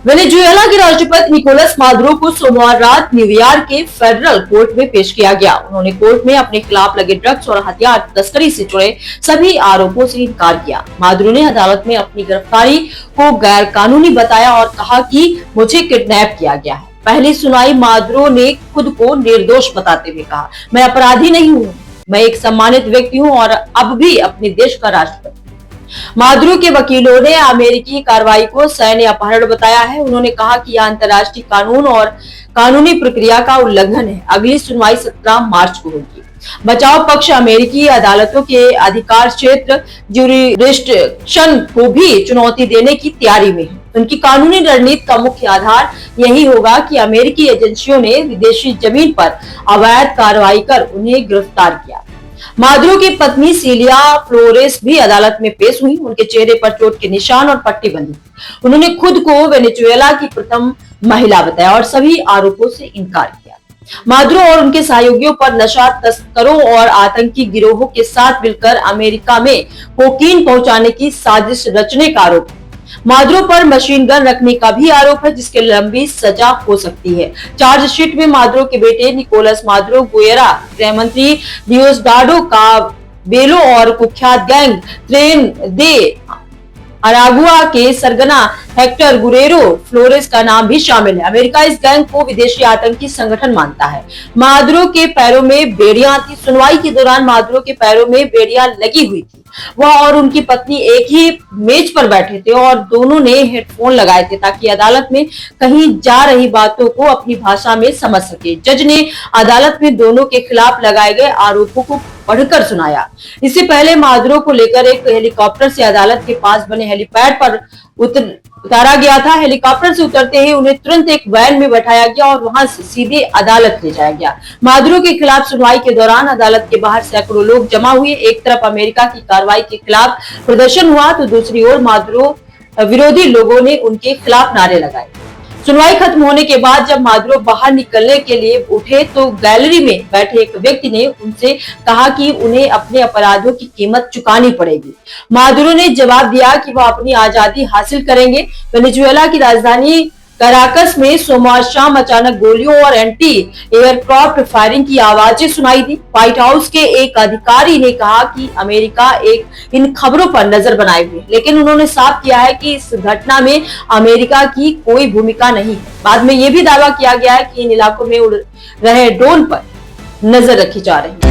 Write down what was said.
Venezuela के राष्ट्रपति Nicolas Maduro को सोमवार रात न्यूयॉर्क के फेडरल कोर्ट में पेश किया गया। उन्होंने कोर्ट में अपने खिलाफ लगे ड्रग्स और हथियार तस्करी से जुड़े सभी आरोपों से इनकार किया। मादुरो ने अदालत में अपनी गिरफ्तारी को गैर कानूनी बताया और कहा कि मुझे किडनैप किया गया है। पहली सुनवाई मादुरो ने खुद को निर्दोष बताते हुए कहा, मैं अपराधी नहीं हूँ, मैं एक सम्मानित व्यक्ति हूँ और अब भी अपने देश का राष्ट्रपति। मादुरो के वकीलों ने अमेरिकी कार्रवाई को सैन्य अपहरण बताया है। उन्होंने कहा कि यह अंतर्राष्ट्रीय कानून और कानूनी प्रक्रिया का उल्लंघन है। अगली सुनवाई 17 मार्च को होगी। बचाव पक्ष अमेरिकी अदालतों के अधिकार क्षेत्र ज्यूरिसडिक्शन को भी चुनौती देने की तैयारी में है। उनकी कानूनी रणनीति का मुख्य आधार यही होगा कि अमेरिकी एजेंसियों ने विदेशी जमीन पर अवैध कार्रवाई कर उन्हें गिरफ्तार किया। मादुरो की पत्नी सिलिया फ्लोरेस भी अदालत में पेश हुई। उनके चेहरे पर चोट के निशान और पट्टी बंधी थी। उन्होंने खुद को वेनेजुएला की प्रथम महिला बताया और सभी आरोपों से इनकार किया। मादुरो और उनके सहयोगियों पर नशा तस्करों और आतंकी गिरोहों के साथ मिलकर अमेरिका में कोकीन पहुंचाने की साजिश रचने का आरोप है। मादुरो पर मशीन गन रखने का भी आरोप है, जिसके लंबी सजा हो सकती है। चार्जशीट में मादुरो के बेटे निकोलस मादुरो गुएरा, गृह मंत्री डियोस्डाडो काबेलो और कुख्यात गैंग ट्रेन दे अरागुआ के सरगना हेक्टर गुरेरो फ्लोरेस का नाम भी शामिल है। अमेरिका इस गैंग को विदेशी आतंकी संगठन मानता है। मादुरो के पैरों में बेड़ियां थी। सुनवाई के दौरान मादुरो के पैरों में बेड़ियां लगी हुई थी। वह और उनकी पत्नी एक ही मेज पर बैठे थे और दोनों ने हेडफोन लगाए थे ताकि अदालत में कहीं जा रही बातों को अपनी भाषा में समझ सके। जज ने अदालत में दोनों के खिलाफ लगाए गए आरोपों को पढ़कर सुनाया। इससे पहले मादुरो को लेकर एक हेलीकॉप्टर से अदालत के पास बने हेलीपैड पर उतारा गया था। हेलीकॉप्टर से उतरते ही उन्हें तुरंत एक वैन में बैठाया गया और वहां से सीधे अदालत ले जाया गया। मादुरो के खिलाफ सुनवाई के दौरान अदालत के बाहर सैकड़ों लोग जमा हुए। एक तरफ अमेरिका की कार्रवाई के खिलाफ प्रदर्शन हुआ तो दूसरी ओर मादुरो विरोधी लोगों ने उनके खिलाफ नारे लगाए। सुनवाई खत्म होने के बाद जब मादुरो बाहर निकलने के लिए उठे तो गैलरी में बैठे एक व्यक्ति ने उनसे कहा कि उन्हें अपने अपराधों की कीमत चुकानी पड़ेगी। मादुरो ने जवाब दिया कि वह अपनी आजादी हासिल करेंगे। वेनेजुएला की राजधानी कराकस में सोमवार शाम अचानक गोलियों और एंटी एयरक्राफ्ट फायरिंग की आवाजें सुनाई दी। व्हाइट हाउस के एक अधिकारी ने कहा कि अमेरिका इन खबरों पर नजर बनाए हुए, लेकिन उन्होंने साफ किया है कि इस घटना में अमेरिका की कोई भूमिका नहीं है। बाद में यह भी दावा किया गया है कि इन इलाकों में उड़ रहे ड्रोन पर नजर रखी जा रही है।